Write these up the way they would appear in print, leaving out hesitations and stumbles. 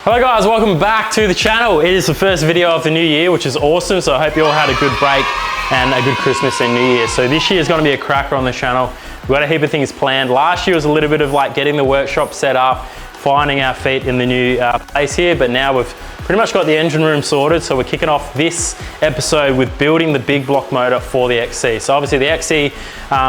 Hello guys, welcome back to the channel. It is the first video of the new year, which is awesome. So I hope you all had a good break and a good Christmas and New Year. So this year is going to be a cracker on the channel. We've got a heap of things planned. Last year was a little bit of like getting the workshop set up, finding our feet in the new place here, but now we've pretty much got the engine room sorted. So we're kicking off this episode with building the big block motor for the XC. So obviously the XC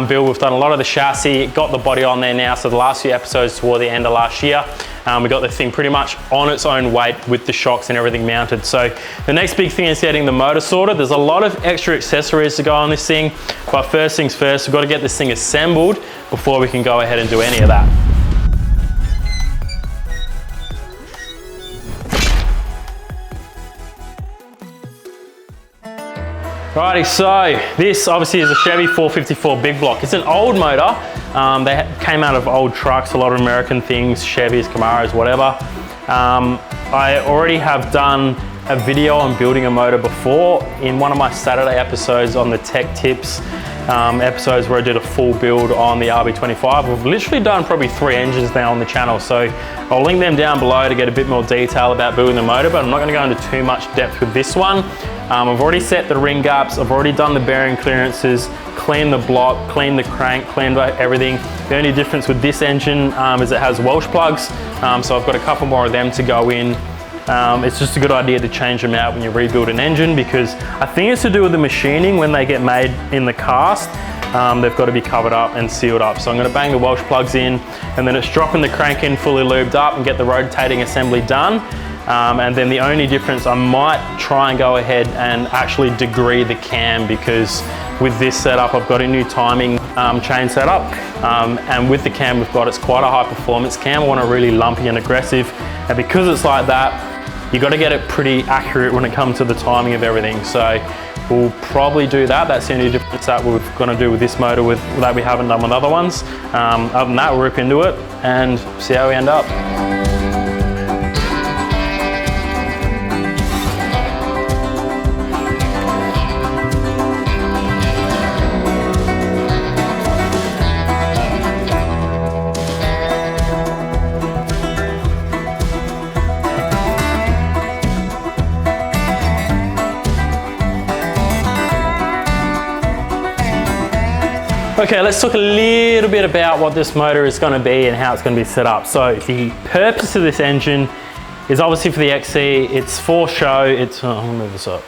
build, we've done a lot of the chassis, got the body on there now. So the last few episodes toward the end of last year, we got the thing pretty much on its own weight with the shocks and everything mounted. So the next big thing is getting the motor sorted. There's a lot of extra accessories to go on this thing, but first things first, we've got to get this thing assembled before we can go ahead and do any of that. Alrighty, so this obviously is a Chevy 454 big block. It's an old motor. They came out of old trucks, a lot of American things, Chevys, Camaros, whatever. I already have done a video on building a motor before in one of my Saturday episodes on the tech tips episodes where I did a full build on the RB25. We've literally done probably 3 engines now on the channel, so I'll link them down below to get a bit more detail about building the motor, but I'm not going to go into too much depth with this one. I've already set the ring gaps, I've already done the bearing clearances, cleaned the block, cleaned the crank, cleaned everything. The only difference with this engine is it has Welsh plugs, so I've got a couple more of them to go in. It's just a good idea to change them out when you rebuild an engine, because I think it's to do with the machining. When they get made in the cast, they've got to be covered up and sealed up. So I'm going to bang the Welsh plugs in, and then it's dropping the crank in fully lubed up and get the rotating assembly done. And then the only difference, I might try and go ahead and actually degree the cam, because with this setup I've got a new timing chain setup, and with the cam we've got, it's quite a high performance cam. I want it really lumpy and aggressive, and because it's like that, you got to get it pretty accurate when it comes to the timing of everything. So we'll probably do that. That's the only difference that we're going to do with this motor that we haven't done with other ones. Other than that, we'll rip into it and see how we end up. Okay, let's talk a little bit about what this motor is going to be and how it's going to be set up. So the purpose of this engine is obviously for the XC. It's for show. I'll move this up.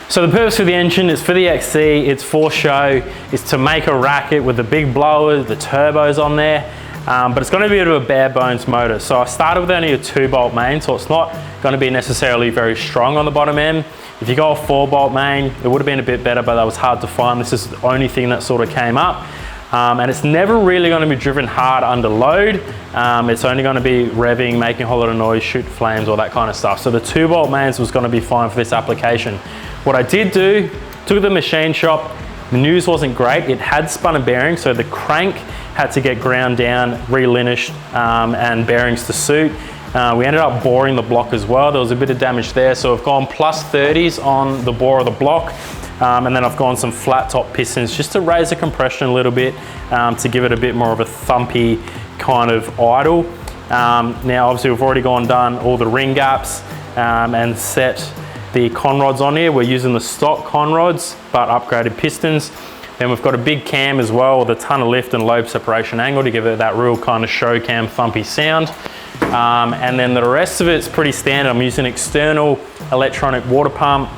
So the purpose of the engine is for the XC. It's for show. It's to make a racket with the big blowers, the turbos on there. But it's going to be a bit of a bare bones motor. So I started with only a 2-bolt main, so it's not going to be necessarily very strong on the bottom end. If you go a 4-bolt main, it would have been a bit better, but that was hard to find. This is the only thing that sort of came up. And it's never really going to be driven hard under load. It's only going to be revving, making a whole lot of noise, shoot flames, all that kind of stuff. So the 2-bolt mains was going to be fine for this application. What I did do, took the machine shop, the news wasn't great. It had spun a bearing, so the crank had to get ground down, re-linished, and bearings to suit. We ended up boring the block as well. There was a bit of damage there, so I've gone plus 30s on the bore of the block, and then I've gone some flat top pistons just to raise the compression a little bit, to give it a bit more of a thumpy kind of idle. Now obviously we've already done all the ring gaps and set the con rods on here. We're using the stock con rods but upgraded pistons. Then we've got a big cam as well with a ton of lift and lobe separation angle to give it that real kind of show cam thumpy sound. And then the rest of it's pretty standard. I'm using external electronic water pump,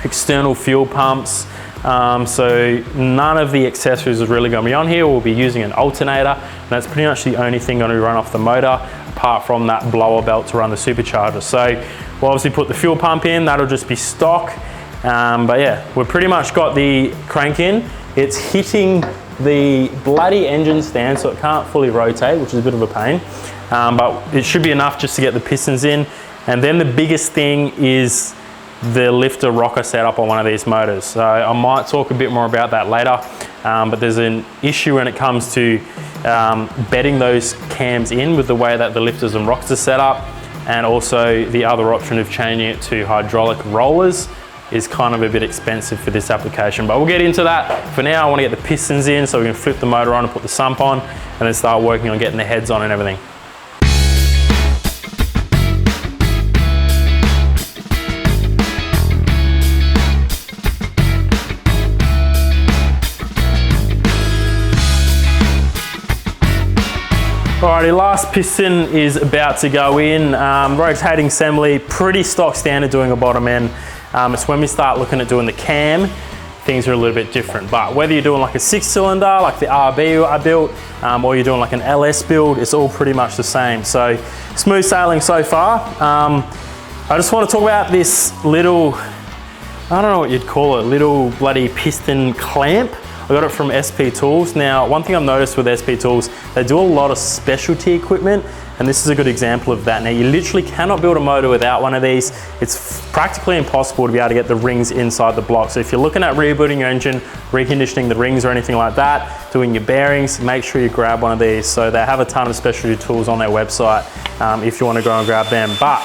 external fuel pumps. So none of the accessories is really going to be on here. We'll be using an alternator, and that's pretty much the only thing going to run off the motor, apart from that blower belt to run the supercharger. So we'll obviously put the fuel pump in, that'll just be stock. But yeah, we've pretty much got the crank in. It's hitting the bloody engine stand, so it can't fully rotate, which is a bit of a pain. But it should be enough just to get the pistons in. And then the biggest thing is the lifter rocker setup on one of these motors. So I might talk a bit more about that later, but there's an issue when it comes to bedding those cams in with the way that the lifters and rockers are set up, and also the other option of changing it to hydraulic rollers is kind of a bit expensive for this application, but we'll get into that. For now, I want to get the pistons in so we can flip the motor on and put the sump on, and then start working on getting the heads on and everything. Alrighty, last piston is about to go in. Rotating assembly, pretty stock standard doing a bottom end. It's when we start looking at doing the cam, things are a little bit different. But whether you're doing like a 6-cylinder, like the RB I built, or you're doing like an LS build, it's all pretty much the same. So smooth sailing so far. I just want to talk about this little, I don't know what you'd call it, little bloody piston clamp. I got it from SP Tools. Now, one thing I've noticed with SP Tools, they do a lot of specialty equipment, and this is a good example of that. Now, you literally cannot build a motor without one of these. It's practically impossible to be able to get the rings inside the block. So if you're looking at rebuilding your engine, reconditioning the rings or anything like that, doing your bearings, make sure you grab one of these. So they have a ton of specialty tools on their website if you want to go and grab them. But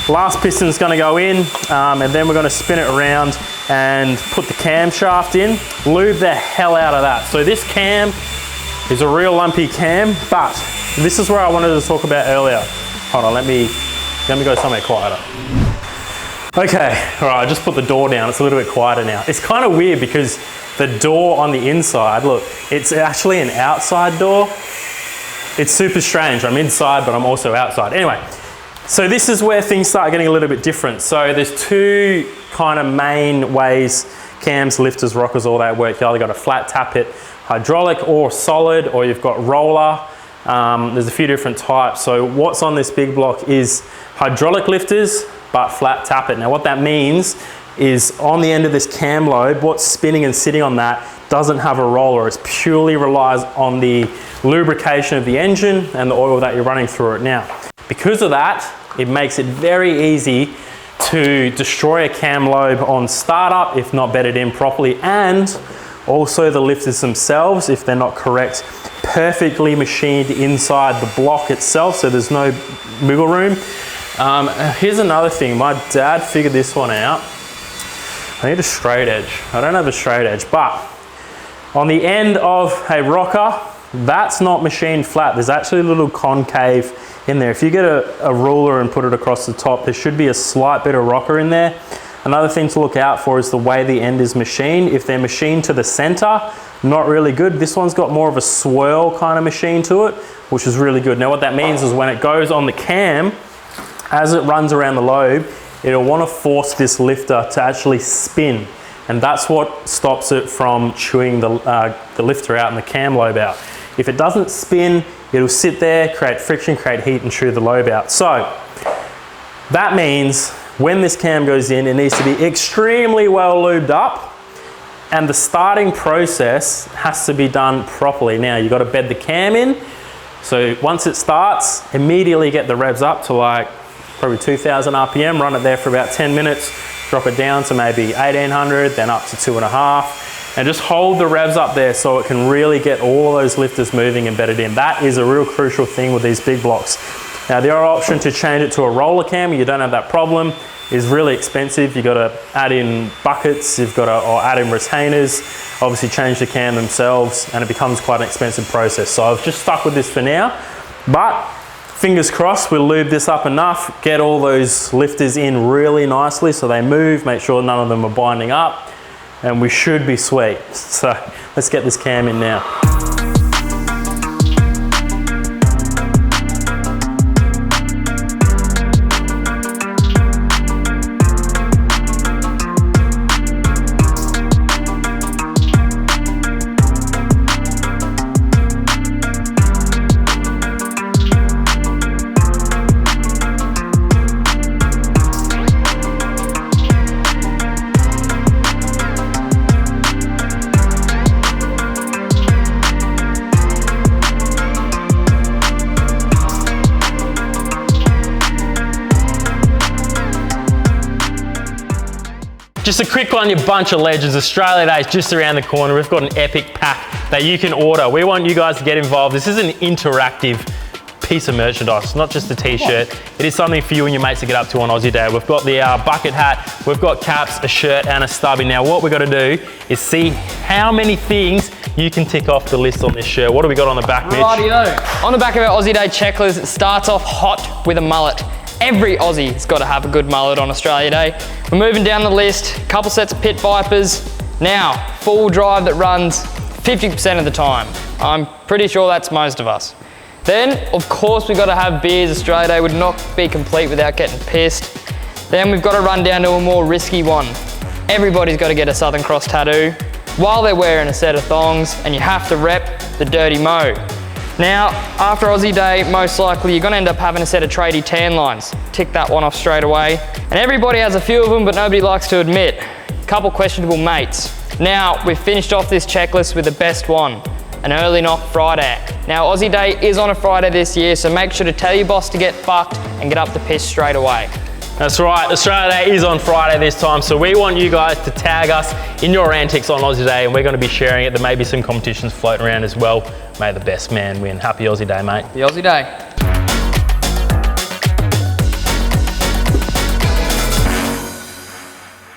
last piston's going to go in, and then we're going to spin it around and put the camshaft in. Lube the hell out of that. So this cam is a real lumpy cam, but this is where I wanted to talk about earlier. Hold on, let me go somewhere quieter. Okay, all right, I just put the door down. It's a little bit quieter now. It's kind of weird because the door on the inside, look, it's actually an outside door. It's super strange. I'm inside, but I'm also outside. Anyway, so this is where things start getting a little bit different. So there's two kind of main ways cams, lifters, rockers, all that work. You either got a flat tappet hydraulic or solid, or you've got roller. There's a few different types. So what's on this big block is hydraulic lifters, but flat tappet. Now what that means is on the end of this cam lobe, what's spinning and sitting on that doesn't have a roller. It purely relies on the lubrication of the engine and the oil that you're running through it. Now, because of that, it makes it very easy to destroy a cam lobe on startup if not bedded in properly, and also the lifters themselves if they're not correct, perfectly machined inside the block itself, so there's no wiggle room. Here's another thing, my dad figured this one out. I need a straight edge. I don't have a straight edge, but on the end of a rocker, that's not machined flat. There's actually a little concave in there. If you get a ruler and put it across the top, there should be a slight bit of rocker in there. Another thing to look out for is the way the end is machined. If they're machined to the center, not really good. This one's got more of a swirl kind of machine to it, which is really good. Now what that means is when it goes on the cam, as it runs around the lobe, it'll want to force this lifter to actually spin. And that's what stops it from chewing the lifter out and the cam lobe out. If it doesn't spin, it'll sit there, create friction, create heat, and chew the lobe out. So that means when this cam goes in, it needs to be extremely well lubed up, and the starting process has to be done properly. Now you've got to bed the cam in. So once it starts, immediately get the revs up to like probably 2000 RPM, run it there for about 10 minutes, drop it down to maybe 1800, then up to 2.5, and just hold the revs up there so it can really get all those lifters moving and bedded in. That is a real crucial thing with these big blocks. Now the other option to change it to a roller cam, you don't have that problem, is really expensive. You've got to add in buckets, you've got to or add in retainers, obviously change the cam themselves, and it becomes quite an expensive process. So I've just stuck with this for now, but fingers crossed we'll lube this up enough, get all those lifters in really nicely so they move, make sure none of them are binding up, and we should be sweet. So let's get this cam in now. Just a quick one, you bunch of legends. Australia Day is just around the corner. We've got an epic pack that you can order. We want you guys to get involved. This is an interactive piece of merchandise, not just a t-shirt. It is something for you and your mates to get up to on Aussie Day. We've got the bucket hat, we've got caps, a shirt and a stubby. Now what we've got to do is see how many things you can tick off the list on this shirt. What do we got on the back, Mitch? Rightio. On the back of our Aussie Day checklist, it starts off hot with a mullet. Every Aussie's got to have a good mullet on Australia Day. We're moving down the list, a couple sets of pit vipers. Now, full drive that runs 50% of the time. I'm pretty sure that's most of us. Then, of course, we've got to have beers. Australia Day would not be complete without getting pissed. Then we've got to run down to a more risky one. Everybody's got to get a Southern Cross tattoo while they're wearing a set of thongs, and you have to rep the dirty mo. Now, after Aussie Day, most likely you're gonna end up having a set of tradie tan lines. Tick that one off straight away. And everybody has a few of them, but nobody likes to admit. Couple questionable mates. Now, we've finished off this checklist with the best one, an early knock Friday. Now, Aussie Day is on a Friday this year, so make sure to tell your boss to get fucked and get up the piss straight away. That's right, Australia Day is on Friday this time, so we want you guys to tag us in your antics on Aussie Day, and we're going to be sharing it. There may be some competitions floating around as well. May the best man win. Happy Aussie Day, mate. The Aussie Day.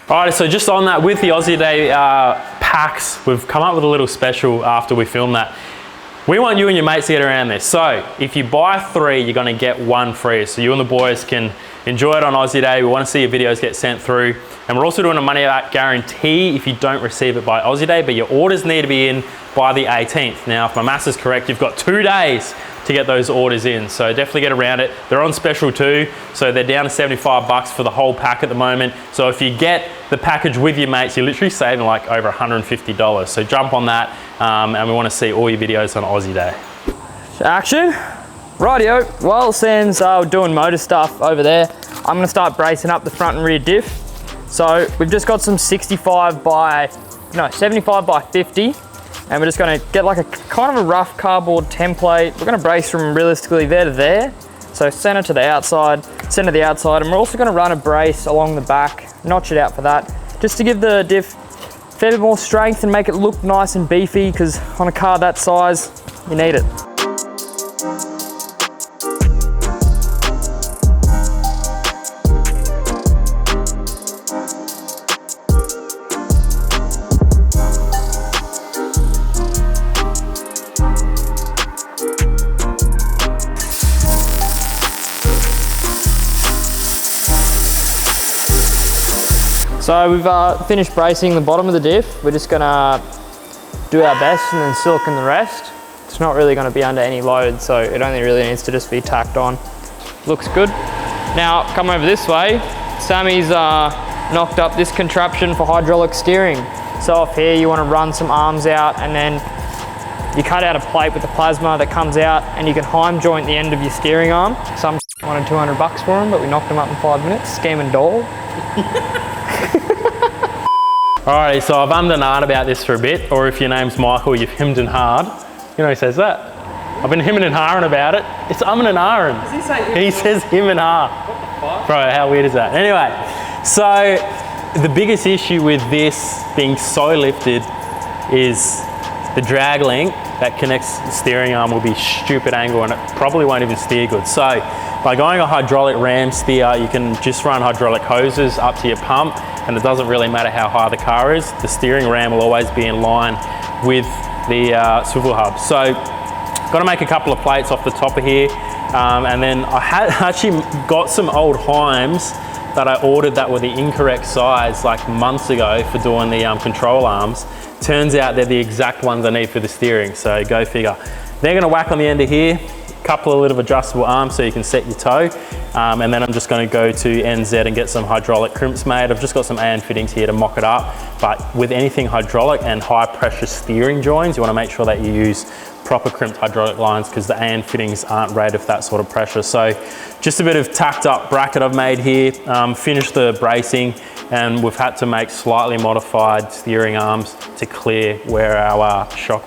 Alright, so just on that, with the Aussie Day packs, we've come up with a little special after we filmed that. We want you and your mates to get around this. So if you buy 3, you're going to get 1 free. So you and the boys can enjoy it on Aussie Day. We want to see your videos get sent through. And we're also doing a money back guarantee if you don't receive it by Aussie Day, but your orders need to be in by the 18th. Now, if my maths is correct, you've got 2 days to get those orders in. So definitely get around it. They're on special too. So they're down to 75 bucks for the whole pack at the moment. So if you get the package with your mates, you're literally saving like over $150. So jump on that. And we want to see all your videos on Aussie Day. Action. Rightio, while Sam's doing motor stuff over there, I'm gonna start bracing up the front and rear diff. So we've just got some 75 by 50, and we're just gonna get like a kind of a rough cardboard template. We're gonna brace from realistically there to there. So center to the outside, and we're also gonna run a brace along the back, notch it out for that, just to give the diff a fair bit more strength and make it look nice and beefy, because on a car that size, you need it. So we've finished bracing the bottom of the diff. We're just gonna do our best and then silicone the rest. It's not really gonna be under any load, so it only really needs to just be tacked on. Looks good. Now, come over this way. Sammy's knocked up this contraption for hydraulic steering. So off here, you wanna run some arms out, and then you cut out a plate with the plasma that comes out, and you can Heim joint the end of your steering arm. Some wanted 200 bucks for him, but we knocked him up in 5 minutes. Scam and doll. Alrighty, so I've ummed and ahed about this for a bit, or if your name's Michael, you've hemmed and hawed. You know who says that? I've been hemming and hawing about it. It's umming and ahhing. Does he say him? He says him and ha. What the fuck? Bro, how weird is that? Anyway, so the biggest issue with this being so lifted is the drag link that connects the steering arm will be stupid angle, and it probably won't even steer good. So by going a hydraulic ram steer, you can just run hydraulic hoses up to your pump, and it doesn't really matter how high the car is. The steering ram will always be in line with the swivel hub. So got to make a couple of plates off the top of here, and then I had actually got some old Heims that I ordered that were the incorrect size like months ago for doing the control arms. Turns out they're the exact ones I need for the steering, so go figure. They're gonna whack on the end of here, couple of little adjustable arms so you can set your toe, and then I'm just gonna go to NZ and get some hydraulic crimps made. I've just got some AN fittings here to mock it up, but with anything hydraulic and high pressure steering joins, you wanna make sure that you use proper crimped hydraulic lines, because the AN fittings aren't rated for that sort of pressure. So just a bit of tacked up bracket I've made here, finished the bracing, and we've had to make slightly modified steering arms to clear where our shock.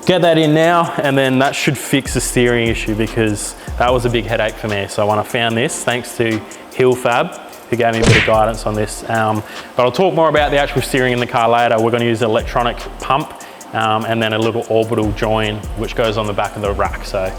Get that in now, and then that should fix the steering issue, because that was a big headache for me. So when I found this, thanks to Hill Fab, who gave me a bit of guidance on this. But I'll talk more about the actual steering in the car later. We're gonna use an electronic pump, and then a little orbital join, which goes on the back of the rack. So.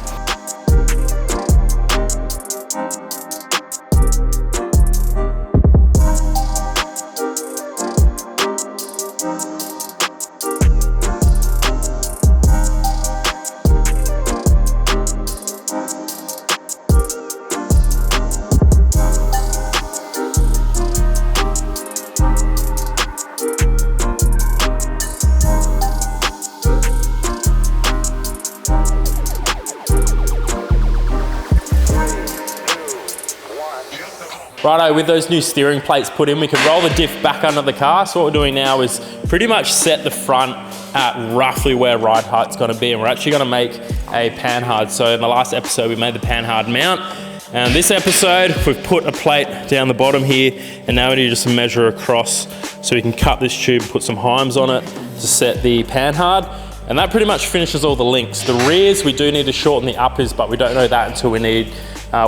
Righto, with those new steering plates put in, we can roll the diff back under the car. So what we're doing now is pretty much set the front at roughly where ride height's gonna be, and we're actually gonna make a panhard. So in the last episode, we made the panhard mount. And this episode, we've put a plate down the bottom here, and now we need just to measure across so we can cut this tube and put some heims on it to set the panhard. And that pretty much finishes all the links. The rears, we do need to shorten the uppers, but we don't know that until we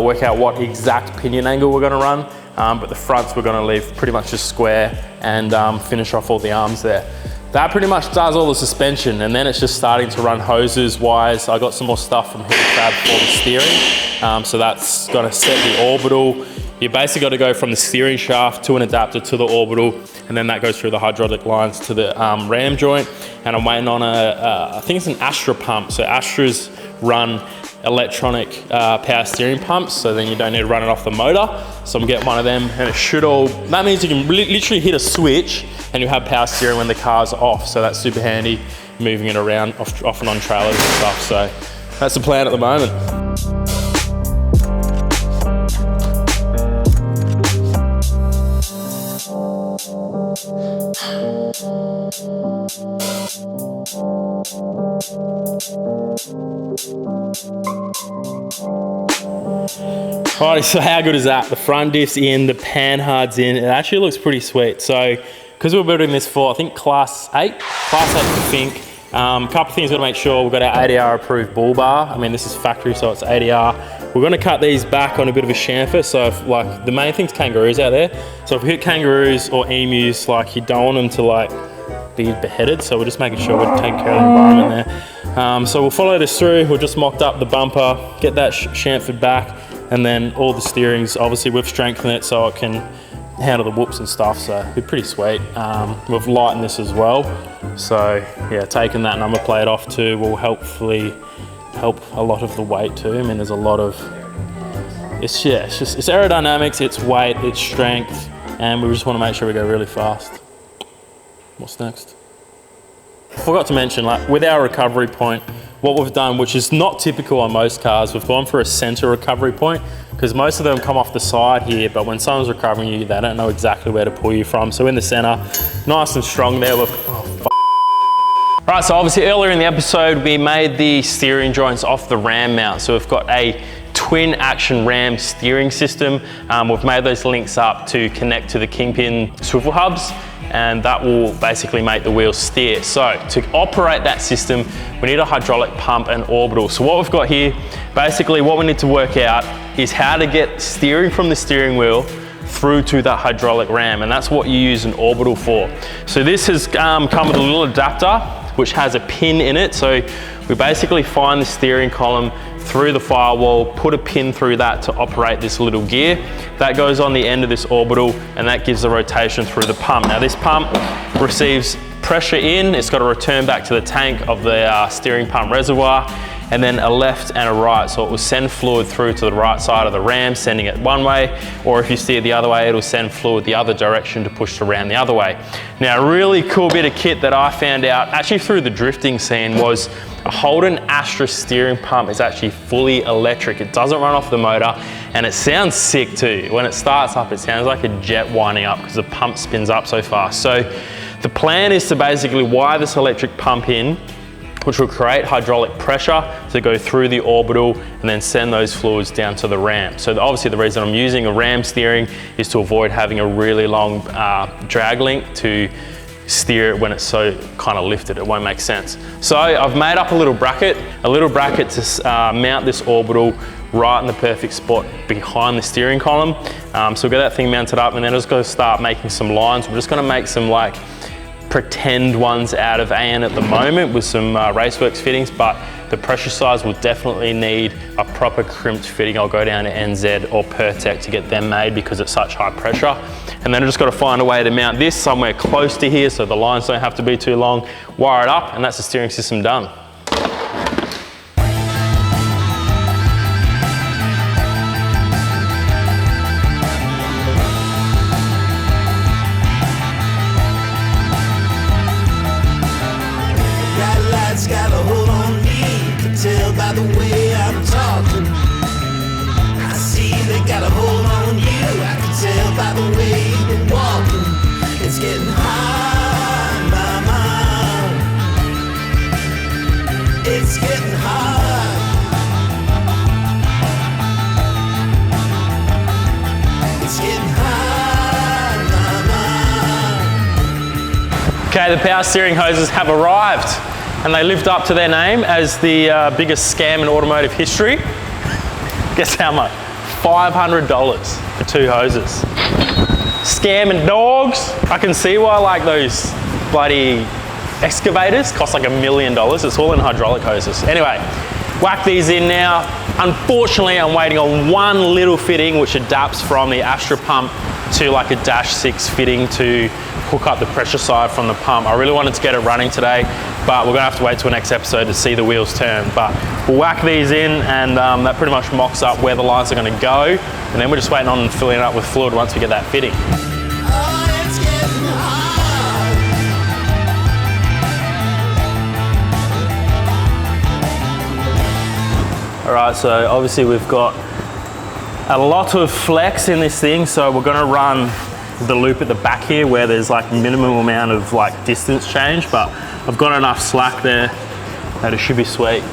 work out what exact pinion angle we're gonna run. But the fronts we're gonna leave pretty much just square and finish off all the arms there. That pretty much does all the suspension, and then it's just starting to run hoses, wires. I got some more stuff from Fab for the steering. So that's gonna set the orbital. You basically got to go from the steering shaft to an adapter to the orbital, and then that goes through the hydraulic lines to the ram joint. And I'm waiting on I think it's an Astra pump. So Astras run electronic power steering pumps, so then you don't need to run it off the motor. So I'm getting one of them, and it should all, that means you can literally hit a switch and you have power steering when the car's off. So that's super handy, moving it around off and on trailers and stuff. So that's the plan at the moment. Alrighty, so how good is that? The front diff's in, the panhard's in. It actually looks pretty sweet. So, because we're building this for, I think, Class 8 for Fink. A couple of things we've got to make sure. We've got our ADR approved bull bar. I mean, this is factory, so it's ADR. We're going to cut these back on a bit of a chamfer. So, if, like, the main thing's kangaroos out there. So if we hit kangaroos or emus, like, you don't want them to, like, be beheaded. So we're just making sure we're taking care of the environment there. So we'll follow this through. We'll just mocked up the bumper, get that chamfered back, and then all the steerings, obviously we've strengthened it so it can handle the whoops and stuff, so it'll be pretty sweet. We've lightened this as well. So yeah, taking that number plate off too will hopefully help a lot of the weight too. I mean, there's a lot of, it's aerodynamics, it's weight, it's strength, and we just want to make sure we go really fast. What's next? Forgot to mention, like with our recovery point, what we've done, which is not typical on most cars, we've gone for a center recovery point, because most of them come off the side here, but when someone's recovering you, they don't know exactly where to pull you from. So in the center, nice and strong there. Right, so obviously earlier in the episode, we made the steering joints off the ram mount. So we've got a twin action ram steering system. We've made those links up to connect to the Kingpin swivel hubs, and that will basically make the wheels steer. So to operate that system, we need a hydraulic pump and orbital. So what we've got here, basically what we need to work out is how to get steering from the steering wheel through to that hydraulic ram, and that's what you use an orbital for. So this has come with a little adapter which has a pin in it. So we basically find the steering column through the firewall, put a pin through that to operate this little gear. That goes on the end of this orbital, and that gives the rotation through the pump. Now this pump receives pressure in, it's got to return back to the tank of the steering pump reservoir, and then a left and a right. So it will send fluid through to the right side of the ram, sending it one way, or if you steer the other way, it'll send fluid the other direction to push the ram the other way. Now, a really cool bit of kit that I found out, actually through the drifting scene, was a Holden Astra steering pump is actually fully electric. It doesn't run off the motor, and it sounds sick too. When it starts up, it sounds like a jet winding up because the pump spins up so fast. So the plan is to basically wire this electric pump in, which will create hydraulic pressure to go through the orbital and then send those fluids down to the ram. So obviously the reason I'm using a ram steering is to avoid having a really long drag link to steer it when it's so kind of lifted. It won't make sense. So I've made up a little bracket to mount this orbital right in the perfect spot behind the steering column. So we'll get that thing mounted up, and then I'm just going to start making some lines. We're just going to make some like pretend ones out of AN at the moment with some Raceworks fittings, but the pressure size will definitely need a proper crimped fitting. I'll go down to NZ or Pertec to get them made because it's such high pressure. And then I just got to find a way to mount this somewhere close to here so the lines don't have to be too long, wire it up, and that's the steering system done. Got a hold on me, you can tell by the way I'm talking. I see they got a hold on you, I can tell Okay, the power steering hoses have arrived and they lived up to their name as the biggest scam in automotive history. Guess how much? $500 for 2 hoses. Scamming dogs. I can see why like those bloody excavators cost like $1 million. It's all in hydraulic hoses. Anyway, whack these in now. Unfortunately, I'm waiting on one little fitting which adapts from the Astra pump to like a Dash 6 fitting to hook up the pressure side from the pump. I really wanted to get it running today, but we're gonna have to wait till next episode to see the wheels turn. But we'll whack these in and that pretty much mocks up where the lines are gonna go. And then we're just waiting on filling it up with fluid once we get that fitting. Oh, it's getting hard. All right, so obviously we've got a lot of flex in this thing, so we're gonna run the loop at the back here where there's like minimum amount of like distance change, but I've got enough slack there that it should be sweet.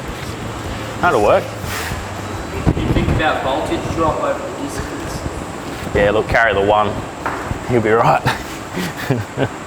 That'll work. You think about voltage drop over the distance? Yeah, look, carry the 1. You'll be right.